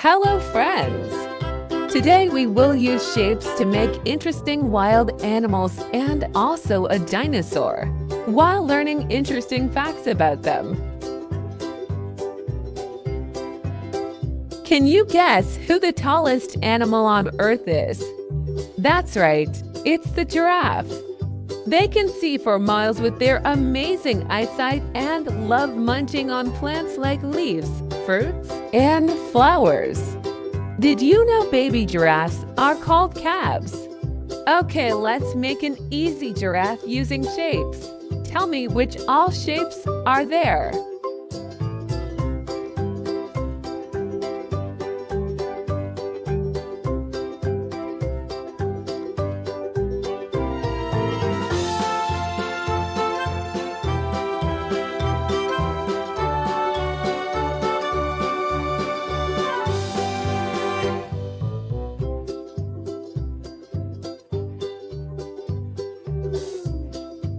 Hello, friends! Today we will use shapes to make interesting wild animals and also a dinosaur, while learning interesting facts about them. Can you guess who the tallest animal on Earth is? That's right, it's the giraffe. They can see for miles with their amazing eyesight and love munching on plants like leaves, fruits, and flowers. Did you know baby giraffes are called calves? Okay, let's make an easy giraffe using shapes. Tell me which all shapes are there.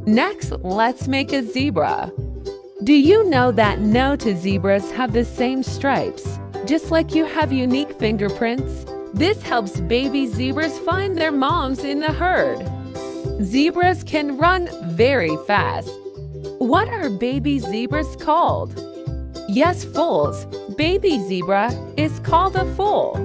Next, let's make a zebra. Do you know that no two zebras have the same stripes? Just like you have unique fingerprints, this helps baby zebras find their moms in the herd. Zebras can run very fast. What are baby zebras called? Yes, foals. Baby zebra is called a foal.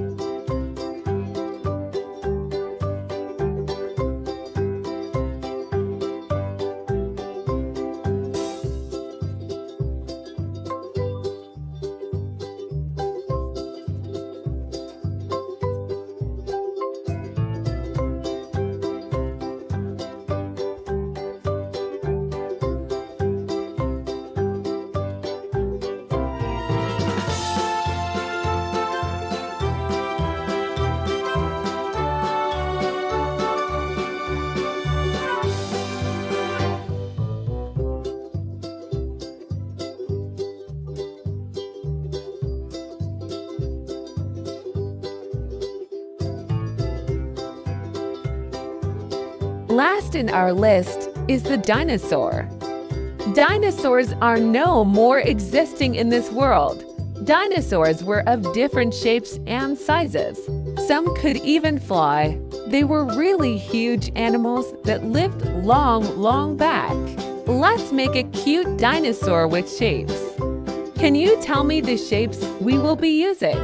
Last in our list is the dinosaur. Dinosaurs are no more existing in this world. Dinosaurs were of different shapes and sizes. Some could even fly. They were really huge animals that lived long back. Let's make a cute dinosaur with shapes. Can you tell me the shapes we will be using?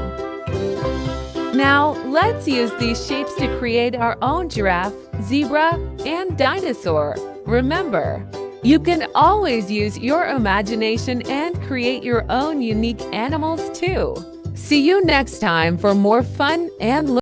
Now, let's use these shapes to create our own giraffe, zebra, and dinosaur. Remember, you can always use your imagination and create your own unique animals too. See you next time for more fun and